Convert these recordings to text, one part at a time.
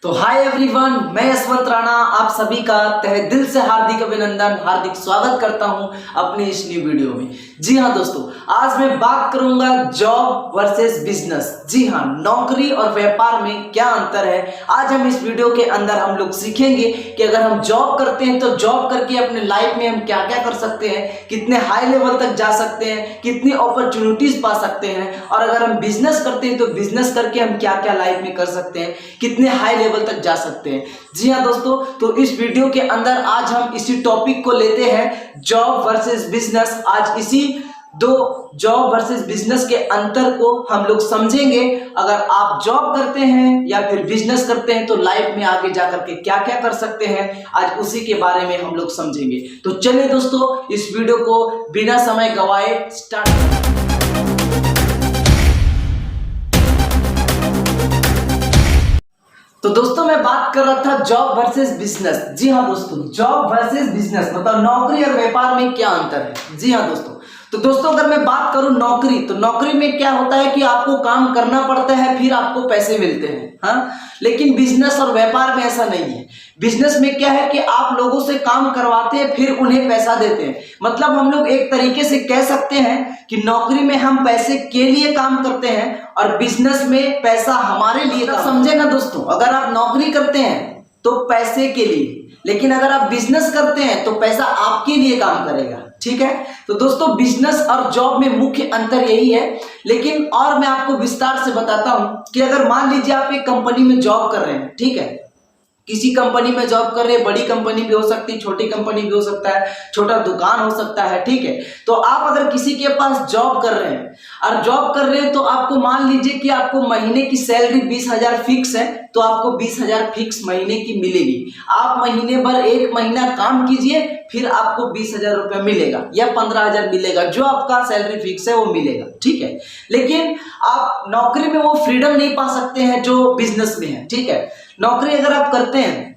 तो hi everyone, मैं यशवंत राणा आप सभी का तहे दिल से हार्दिक अभिनंदन, हार्दिक स्वागत करता हूं अपनी इस न्यू वीडियो में। जी हां दोस्तों, आज मैं बात करूंगा जॉब वर्सेस बिजनेस। जी हां, नौकरी और व्यापार में क्या अंतर है। आज हम इस वीडियो के अंदर हम लोग सीखेंगे कि अगर हम जॉब करते हैं तो जॉब करके अपने लाइफ में हम क्या क्या कर सकते हैं, कितने हाई लेवल तक जा सकते हैं, कितनी अपॉर्चुनिटीज पा सकते हैं, और अगर हम बिजनेस करते हैं तो बिजनेस करके हम क्या क्या लाइफ में कर सकते हैं, कितने हाई लेवल तक जा सकते हैं। जी हाँ दोस्तों, तो इस वीडियो के अंदर आज हम इसी टॉपिक को लेते हैं, जॉब वर्सेस बिजनेस। आज इसी दो जॉब वर्सेस बिजनेस के अंतर को हम लोग समझेंगे। अगर आप जॉब करते हैं या फिर बिजनेस करते हैं तो लाइफ में आगे जाकर के क्या क्या कर सकते हैं, आज उसी के बारे में हम लोग समझेंगे। तो चलिए दोस्तों, इस वीडियो को बिना समय गवाए स्टार्ट। तो दोस्तों, मैं बात कर रहा था जॉब वर्सेस बिजनेस। जी हाँ दोस्तों, जॉब वर्सेस बिजनेस मतलब नौकरी और व्यापार में क्या अंतर है। जी हाँ दोस्तों, तो दोस्तों अगर मैं बात करूं नौकरी, तो नौकरी में क्या होता है कि आपको काम करना पड़ता है, फिर आपको पैसे मिलते हैं। हाँ, लेकिन बिजनेस और व्यापार में ऐसा नहीं है। बिजनेस में क्या है कि आप लोगों से काम करवाते हैं, फिर उन्हें पैसा देते हैं। मतलब हम लोग एक तरीके से कह सकते हैं कि नौकरी में हम पैसे के लिए काम करते हैं और बिजनेस में पैसा हमारे लिए। समझे ना दोस्तों, अगर आप नौकरी करते हैं तो पैसे के लिए, लेकिन अगर आप बिजनेस करते हैं तो पैसा आपके लिए काम करेगा। ठीक है, तो दोस्तों बिजनेस और जॉब में मुख्य अंतर यही है। लेकिन और मैं आपको विस्तार से बताता हूं कि अगर मान लीजिए आप एक कंपनी में जॉब कर रहे हैं, ठीक है, किसी कंपनी में जॉब कर रहे हैं, बड़ी कंपनी भी हो सकती है, छोटी कंपनी भी हो सकता है, छोटा दुकान हो सकता है। ठीक है, तो आप अगर किसी के पास जॉब कर रहे हैं और जॉब कर रहे हैं तो आपको मान लीजिए कि आपको महीने की सैलरी 20,000 फिक्स है, तो आपको 20,000 फिक्स महीने की मिलेगी। आप महीने भर एक महीना काम कीजिए, फिर आपको 20,000 रुपये मिलेगा या 15,000 मिलेगा, जो आपका सैलरी फिक्स है वो मिलेगा। ठीक है, लेकिन आप नौकरी में वो फ्रीडम नहीं पा सकते हैं जो बिजनेस में है। ठीक है, नौकरी अगर आप करते हैं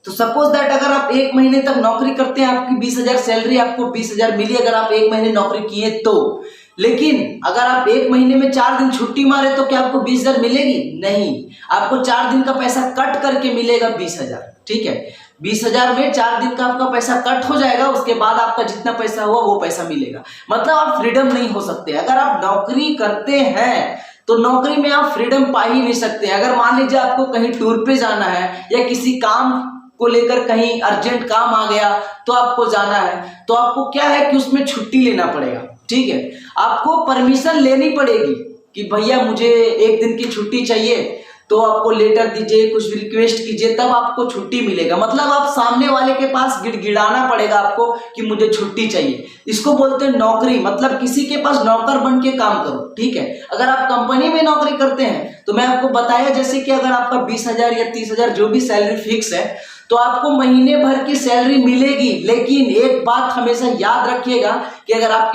तो सपोज दैट अगर आप एक महीने तक नौकरी करते हैं, आपकी 20,000 सैलरी, आपको 20,000 मिली अगर आप एक महीने नौकरी किए तो। लेकिन अगर आप एक महीने में 4 दिन छुट्टी मारे तो क्या आपको 20,000 मिलेगी? नहीं, आपको 4 दिन का पैसा कट करके मिलेगा 20,000। ठीक है, 20,000 में 4 दिन का आपका पैसा कट हो जाएगा, उसके बाद आपका जितना पैसा हुआ वो पैसा मिलेगा। मतलब आप फ्रीडम नहीं हो सकते। अगर आप नौकरी करते हैं तो नौकरी में आप फ्रीडम पा ही नहीं सकते। अगर मान लीजिए आपको कहीं टूर पे जाना है या किसी काम को लेकर कहीं अर्जेंट काम आ गया तो आपको जाना है, तो आपको क्या है कि उसमें छुट्टी लेना पड़ेगा। ठीक है, आपको परमिशन लेनी पड़ेगी कि भैया मुझे एक दिन की छुट्टी चाहिए, तो आपको लेटर दीजिए, कुछ रिक्वेस्ट कीजिए, तब आपको छुट्टी मिलेगा। मतलब आप सामने वाले के पास गिड़गिड़ाना पड़ेगा आपको कि मुझे छुट्टी चाहिए। इसको बोलते हैं नौकरी, मतलब किसी के पास नौकर बन के काम करो। ठीक है, अगर आप कंपनी में नौकरी करते हैं तो मैं आपको बताया जैसे कि अगर आपका 20,000 या 30,000 जो भी सैलरी फिक्स है, तो आपको महीने भर की सैलरी मिलेगी। लेकिन एक बात हमेशा याद रखिएगा कि अगर आप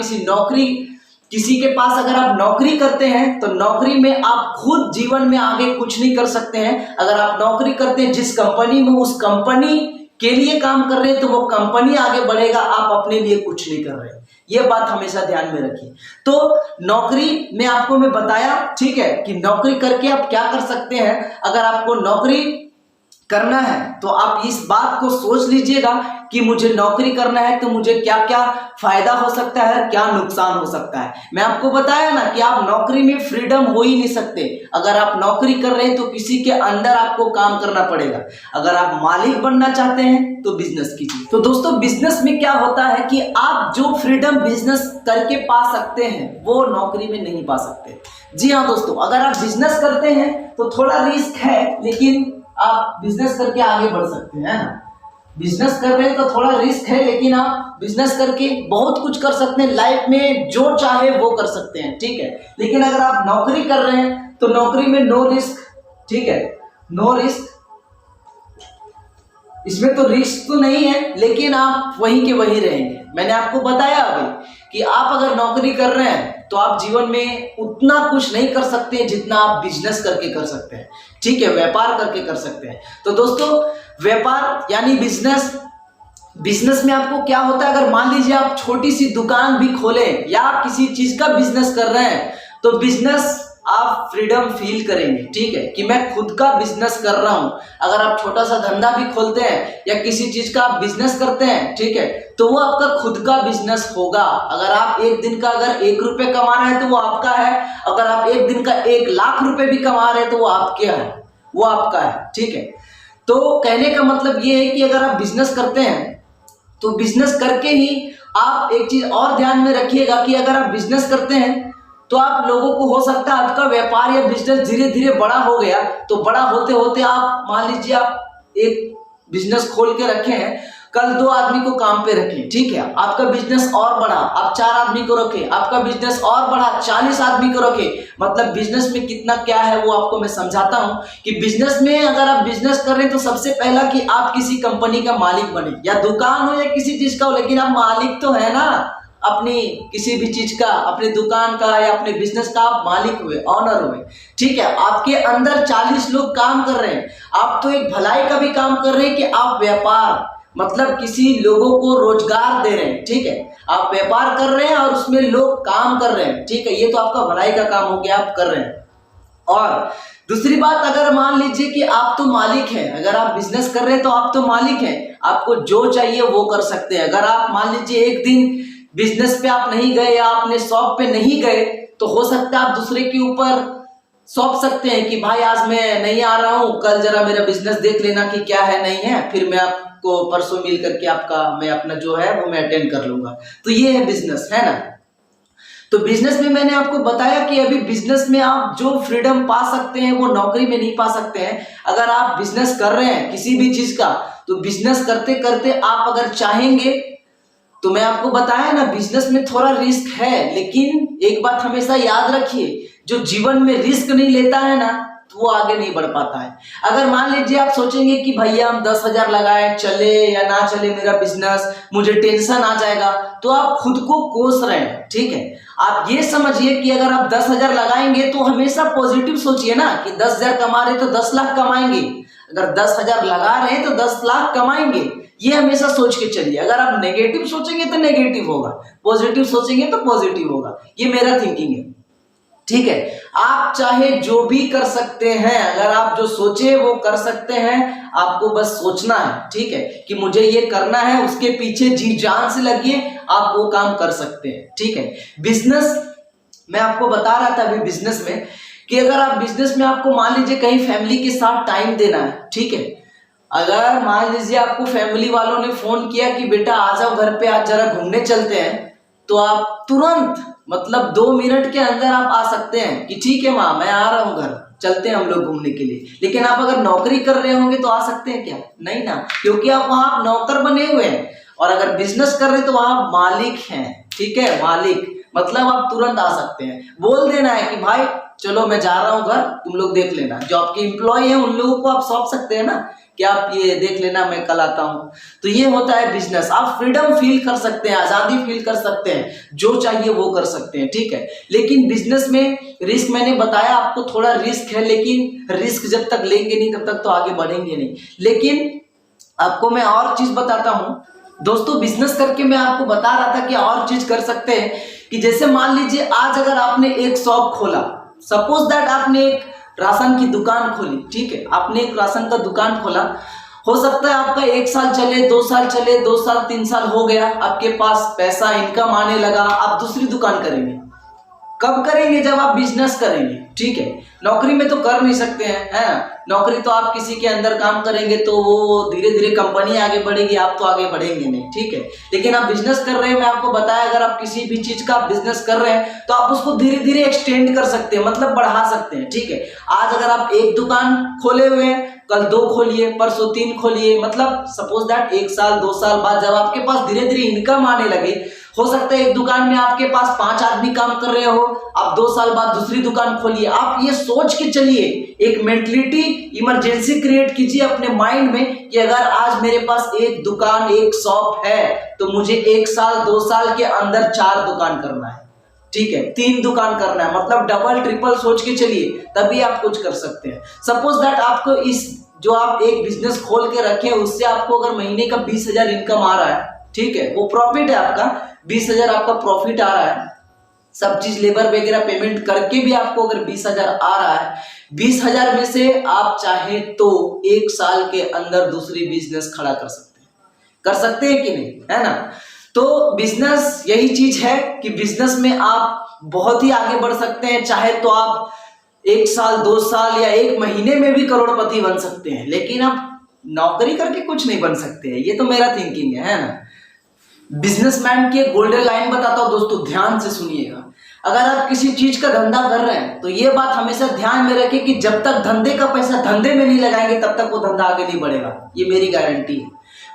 किसी के पास अगर आप नौकरी करते हैं तो नौकरी में आप खुद जीवन में आगे कुछ नहीं कर सकते हैं। अगर आप नौकरी करते हैं जिस कंपनी में, उस कंपनी के लिए काम कर रहे हैं तो वो कंपनी आगे बढ़ेगा, आप अपने लिए कुछ नहीं कर रहे हैं। ये बात हमेशा ध्यान में रखिए। तो नौकरी में आपको मैं बताया, ठीक है, कि नौकरी करके आप क्या कर सकते हैं। अगर आपको नौकरी करना है तो आप इस बात को सोच लीजिएगा कि मुझे नौकरी करना है तो मुझे क्या क्या फायदा हो सकता है, क्या नुकसान हो सकता है। मैं आपको बताया ना कि आप नौकरी में फ्रीडम हो ही नहीं सकते। अगर आप नौकरी कर रहे हैं तो किसी के अंदर आपको काम करना पड़ेगा। अगर आप मालिक बनना चाहते हैं तो बिजनेस कीजिए। तो दोस्तों बिजनेस में क्या होता है कि आप जो फ्रीडम बिजनेस करके पा सकते हैं वो नौकरी में नहीं पा सकते। जी हाँ दोस्तों, अगर आप बिजनेस करते हैं तो थोड़ा रिस्क है, लेकिन आप बिजनेस करके आगे बढ़ सकते हैं ना। बिजनेस कर रहे हैं तो थोड़ा रिस्क है, लेकिन आप बिजनेस करके बहुत कुछ कर सकते हैं लाइफ में, जो चाहे वो कर सकते हैं। ठीक है, लेकिन अगर आप नौकरी कर रहे हैं तो नौकरी में नो रिस्क। ठीक है, नो रिस्क, इसमें तो रिस्क तो नहीं है, लेकिन आप वहीं के वहीं रहेंगे। मैंने आपको बताया अभी कि आप अगर नौकरी कर रहे हैं तो आप जीवन में उतना कुछ नहीं कर सकते जितना आप बिजनेस करके कर सकते हैं। ठीक है, व्यापार करके कर सकते हैं। तो दोस्तों व्यापार यानी बिजनेस में आपको क्या होता है, अगर मान लीजिए आप छोटी सी दुकान भी खोलें या आप किसी चीज का बिजनेस कर रहे हैं तो बिजनेस आप फ्रीडम फील करेंगे, ठीक है, कि मैं खुद का बिजनेस कर रहा हूं। अगर आप छोटा सा धंधा भी खोलते हैं या किसी चीज का आप बिजनेस करते हैं, ठीक है, तो वो आपका खुद का बिजनेस होगा। अगर आप एक दिन का अगर 1 रुपये कमा रहे हैं तो वो आपका है। अगर आप एक दिन का 1 लाख रुपए भी कमा रहे हैं तो वो आपके है, वो आपका है, ठीक है। तो कहने का मतलब ये है कि अगर आप बिजनेस करते हैं तो बिजनेस करके ही आप एक चीज और ध्यान में रखिएगा कि अगर आप बिजनेस करते हैं तो आप लोगों को, हो सकता है आपका व्यापार या बिजनेस धीरे धीरे बड़ा हो गया, तो बड़ा होते होते आप मान लीजिए आप एक बिजनेस खोल के रखे हैं, कल 2 आदमी को काम पे रखें, ठीक है, आपका बिजनेस और बढ़ा, आप 4 आदमी को रखें, आपका बिजनेस और बढ़ा, 40 आदमी को रखें। मतलब बिजनेस में कितना क्या है वो आपको मैं समझाता हूं कि बिजनेस में अगर आप बिजनेस कर रहे हैं तो सबसे पहला कि आप किसी कंपनी का मालिक बने, या दुकान हो या किसी चीज का हो, लेकिन आप मालिक तो है ना अपनी किसी भी चीज का, अपनी दुकान का या अपने बिजनेस का आप मालिक हुए, ऑनर हुए, ठीक है। आपके अंदर 40 लोग काम कर रहे हैं, आप तो एक भलाई का भी काम कर रहे हैं कि आप व्यापार, मतलब किसी लोगों को रोजगार दे रहे हैं, ठीक है, आप व्यापार कर रहे हैं और उसमें लोग काम कर रहे हैं, ठीक है, ये तो आपका भलाई का काम हो गया, आप कर रहे हैं। और दूसरी बात, अगर मान लीजिए कि आप तो मालिक हैं, अगर आप बिजनेस कर रहे हैं तो आप तो मालिक हैं, आपको जो चाहिए वो कर सकते हैं। अगर आप मान लीजिए एक दिन बिजनेस पे आप नहीं गए या अपने शॉप पे नहीं गए, तो हो सकता है आप दूसरे के ऊपर सौंप सकते हैं कि भाई आज मैं नहीं आ रहा हूं, कल जरा मेरा बिजनेस देख लेना कि क्या है नहीं है, फिर मैं आपको परसों मिल करके मैं अपना जो है वो मैं अटेंड कर लूंगा। तो ये है बिजनेस, है ना। तो बिजनेस में मैंने आपको बताया कि अभी बिजनेस में आप जो फ्रीडम पा सकते हैं वो नौकरी में नहीं पा सकते हैं। अगर आप बिजनेस कर रहे हैं किसी भी चीज का, तो बिजनेस करते करते आप अगर चाहेंगे, तो मैं आपको बताया ना बिजनेस में थोड़ा रिस्क है, लेकिन एक बात हमेशा याद रखिए, जो जीवन में रिस्क नहीं लेता है ना तो वो आगे नहीं बढ़ पाता है। अगर मान लीजिए आप सोचेंगे कि भैया हम 10,000 लगाए, चले या ना चले मेरा बिजनेस, मुझे टेंशन आ जाएगा, तो आप खुद को कोस रहे हैं, ठीक है। आप ये समझिए कि अगर आप 10,000 लगाएंगे तो हमेशा पॉजिटिव सोचिए ना कि 10,000 कमा रहे तो 10 लाख कमाएंगे, अगर 10,000 लगा रहे हैं तो 10 लाख कमाएंगे, ये हमेशा सोच के चलिए। अगर आप नेगेटिव सोचेंगे तो नेगेटिव होगा, पॉजिटिव सोचेंगे तो पॉजिटिव होगा, ये मेरा थिंकिंग है, ठीक है। आप चाहे जो भी कर सकते हैं, अगर आप जो सोचे वो कर सकते हैं, आपको बस सोचना है, ठीक है, कि मुझे ये करना है, उसके पीछे जी जान से लगिए, आप वो काम कर सकते हैं, ठीक है। बिजनेस मैं आपको बता रहा था अभी बिजनेस में कि अगर आप बिजनेस में आपको मान लीजिए कहीं फैमिली के साथ टाइम देना है, ठीक है, अगर मान लीजिए आपको फैमिली वालों ने फोन किया कि बेटा आ जाओ घर पे, आज जरा घूमने चलते हैं, तो आप तुरंत मतलब 2 मिनट के अंदर आप आ सकते हैं कि ठीक है माँ मैं आ रहा हूँ घर, चलते हैं हम लोग घूमने के लिए। लेकिन आप अगर नौकरी कर रहे होंगे तो आ सकते हैं क्या? नहीं ना, क्योंकि आप वहां नौकर बने हुए हैं। और अगर बिजनेस कर रहे हैं तो वहां मालिक हैं, ठीक है, मालिक मतलब आप तुरंत आ सकते हैं। बोल देना है कि भाई चलो मैं जा रहा हूँ घर, तुम लोग देख लेना। जो आपके एम्प्लॉय हैं उन लोगों को आप सौंप सकते हैं ना कि आप ये देख लेना, मैं कल आता हूँ। तो ये होता है बिजनेस। आप फ्रीडम फील कर सकते हैं, आजादी फील कर सकते हैं, जो चाहिए वो कर सकते हैं, ठीक है। लेकिन बिजनेस में रिस्क मैंने बताया आपको, थोड़ा रिस्क है, लेकिन रिस्क जब तक लेंगे नहीं तब तक तो आगे बढ़ेंगे नहीं। लेकिन आपको मैं और चीज बताता हूँ दोस्तों, बिजनेस करके मैं आपको बता रहा था कि और चीज कर सकते हैं कि जैसे मान लीजिए आज अगर आपने एक शॉप खोला, सपोज दैट आपने एक राशन की दुकान खोली, ठीक है, आपने एक राशन का दुकान खोला, हो सकता है आपका 1 साल चले, 2 साल चले, 2 साल 3 साल हो गया, आपके पास पैसा इनकम आने लगा, आप दूसरी दुकान करेंगे। कब करेंगे? जब आप बिजनेस करेंगे, ठीक है। नौकरी में तो कर नहीं सकते हैं, है नौकरी तो आप किसी के अंदर काम करेंगे तो वो धीरे धीरे कंपनी आगे बढ़ेगी, आप तो आगे बढ़ेंगे नहीं, ठीक है। लेकिन आप बिजनेस कर रहे हैं, मैं आपको बताया अगर आप किसी भी चीज का बिजनेस कर रहे हैं तो आप उसको धीरे धीरे एक्सटेंड कर सकते हैं, मतलब बढ़ा सकते हैं, ठीक है। आज अगर आप एक दुकान खोले हुए हैं, कल 2 खोलिए, परसों 3 खोलिए, मतलब सपोज दैट 1 साल 2 साल बाद जब आपके पास धीरे धीरे इनकम आने लगे, हो सकता है एक दुकान में आपके पास 5 आदमी काम कर रहे हो, आप 2 साल बाद दूसरी दुकान खोलिए। आप ये सोच के चलिए, एक मेंटलिटी इमरजेंसी क्रिएट कीजिए अपने माइंड में कि अगर आज मेरे पास एक दुकान, एक शॉप है, तो मुझे 1 साल 2 साल के अंदर 4 दुकान करना है, ठीक है, 3 दुकान करना है, मतलब डबल ट्रिपल सोच के चलिए, तभी आप कुछ कर सकते हैं। सपोज दैट आपको इस जो आप एक बिजनेस खोल के रखे उससे आपको अगर महीने का 20,000 इनकम आ रहा है, ठीक है, वो प्रॉफिट है आपका, 20,000 आपका प्रॉफिट आ रहा है, सब चीज लेबर वगैरह पेमेंट करके भी आपको अगर 20,000 आ रहा है, 20,000 में से आप चाहे तो 1 साल के अंदर दूसरी बिजनेस खड़ा कर सकते हैं कि नहीं, है ना। तो बिजनेस यही चीज है कि बिजनेस में आप बहुत ही आगे बढ़ सकते हैं। चाहे तो आप 1 साल 2 साल या 1 महीने में भी करोड़पति बन सकते हैं, लेकिन आप नौकरी करके कुछ नहीं बन सकते हैं। ये तो मेरा थिंकिंग है ना। बिजनेसमैन की एक गोल्डन लाइन बताता हूं दोस्तों, ध्यान से सुनिएगा। अगर आप किसी चीज का धंधा कर रहे हैं तो ये बात हमेशा ध्यान में रखें कि जब तक धंधे का पैसा धंधे में नहीं लगाएंगे तब तक वो धंधा आगे नहीं बढ़ेगा। ये मेरी गारंटी है।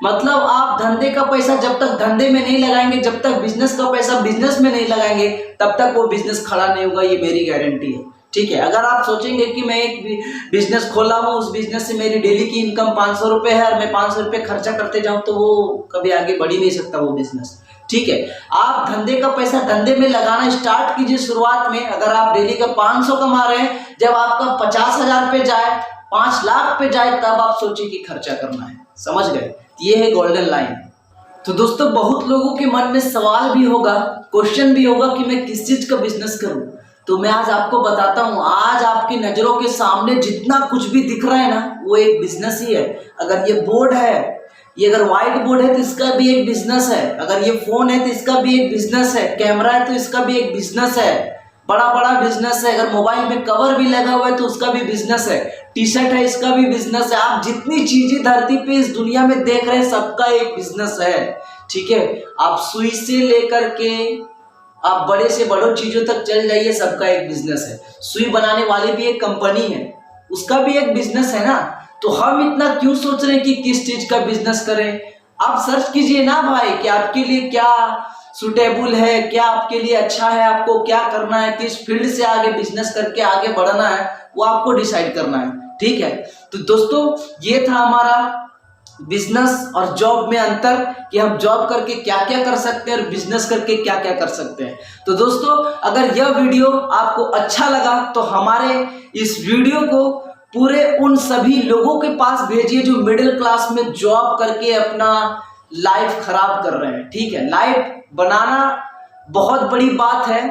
मतलब आप धंधे का पैसा जब तक धंधे में नहीं लगाएंगे, जब तक बिजनेस का पैसा बिजनेस में नहीं लगाएंगे, तब तक वो बिजनेस खड़ा नहीं होगा। ये मेरी गारंटी है, ठीक है। अगर आप सोचेंगे कि मैं एक बिजनेस खोला हूँ, उस बिजनेस से मेरी डेली की इनकम 500 रुपए है और मैं 500 रुपए खर्चा करते जाऊं, तो वो कभी आगे बढ़ ही नहीं सकता वो बिजनेस, ठीक है। आप धंधे का पैसा धंधे में लगाना स्टार्ट कीजिए शुरुआत में। अगर आप डेली का 500 कमा रहे हैं, जब आपका 50,000 पे जाए, 5 लाख पे जाए, तब आप सोचिए कि खर्चा करना है। समझ गए? ये है गोल्डन लाइन। तो दोस्तों, बहुत लोगों के मन में सवाल भी होगा, क्वेश्चन भी होगा कि मैं किस चीज का बिजनेस करूं। तो मैं आज आपको बताता हूं। आज आपकी नजरों के सामने जितना कुछ भी दिख रहा है ना, वो एक बिजनेस ही है। अगर ये बोर्ड है, ये अगर व्हाइट बोर्ड है तो इसका भी एक बिजनेस है। अगर ये फोन है तो इसका भी एक बिजनेस है। कैमरा है तो इसका भी एक बिजनेस है, बड़ा बड़ा बिजनेस है। अगर मोबाइल में कवर भी लगा हुआ है तो उसका भी बिजनेस है। टी शर्ट है, इसका भी बिजनेस है। आप जितनी चीजें धरती पे इस दुनिया में देख रहे हैं, सबका एक बिजनेस है, ठीक है। आप सुई से लेकर के आप बड़े से बड़ों चीजों तक चल जाइए, सबका एक बिजनेस है। सुई बनाने वाली भी एक कंपनी है, उसका भी एक बिजनेस है ना। तो हम इतना क्यों सोच रहे हैं कि किस चीज का बिजनेस करें? आप सर्च कीजिए ना भाई कि आपके लिए क्या सुटेबल है, क्या आपके लिए अच्छा है, आपको क्या करना है, किस फील्ड से आगे बिजनेस करके आगे बढ़ना है, वो आपको डिसाइड करना है, ठीक है। तो दोस्तों, ये था हमारा बिजनेस और जॉब में अंतर, कि हम जॉब करके क्या क्या कर सकते हैं और बिजनेस करके क्या क्या कर सकते हैं। तो दोस्तों, अगर यह वीडियो आपको अच्छा लगा तो हमारे इस वीडियो को पूरे उन सभी लोगों के पास भेजिए जो मिडिल क्लास में जॉब करके अपना लाइफ खराब कर रहे हैं, ठीक है। लाइफ बनाना बहुत बड़ी बात है,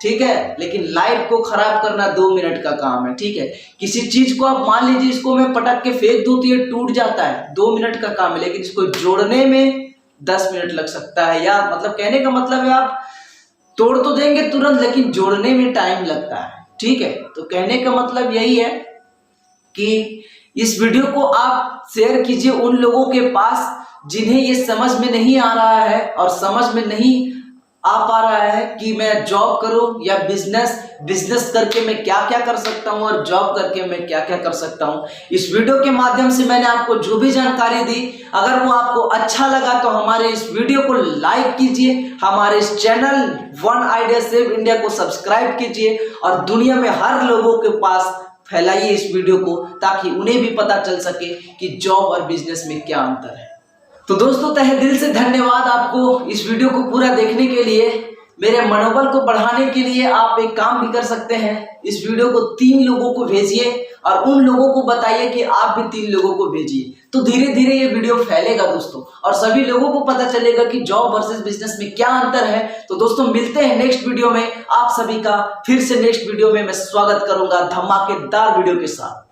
ठीक है, लेकिन लाइफ को खराब करना 2 मिनट का काम है, ठीक है। किसी चीज को आप मान लीजिए, इसको मैं पटक के फेंक दूं तो ये टूट जाता है, 2 मिनट का काम है, लेकिन इसको जोड़ने में 10 मिनट लग सकता है। या मतलब कहने का मतलब है, आप तोड़ तो देंगे तुरंत, लेकिन जोड़ने में टाइम लगता है, ठीक है। तो कहने का मतलब यही है कि इस वीडियो को आप शेयर कीजिए उन लोगों के पास जिन्हें ये समझ में नहीं आ रहा है और समझ में नहीं आ पा रहा है कि मैं जॉब करूं या बिजनेस करके मैं क्या क्या कर सकता हूं और जॉब करके मैं क्या क्या कर सकता हूं। इस वीडियो के माध्यम से मैंने आपको जो भी जानकारी दी, अगर वो आपको अच्छा लगा तो हमारे इस वीडियो को लाइक कीजिए, हमारे इस channel one idea save India को सब्सक्राइब कीजिए और दुनिया में हर लोगों के पास फैलाइए इस वीडियो को, ताकि उन्हें भी पता चल सके कि जॉब और बिजनेस में क्या अंतर है। तो दोस्तों, तहे दिल से धन्यवाद आपको इस वीडियो को पूरा देखने के लिए। मेरे मनोबल को बढ़ाने के लिए आप एक काम भी कर सकते हैं, इस वीडियो को 3 लोगों को भेजिए और उन लोगों को बताइए कि आप भी 3 लोगों को भेजिए। तो धीरे धीरे ये वीडियो फैलेगा दोस्तों, और सभी लोगों को पता चलेगा कि जॉब वर्सेस बिजनेस में क्या अंतर है। तो दोस्तों, मिलते हैं नेक्स्ट वीडियो में। आप सभी का फिर से नेक्स्ट वीडियो में मैं स्वागत करूंगा धमाकेदार वीडियो के साथ।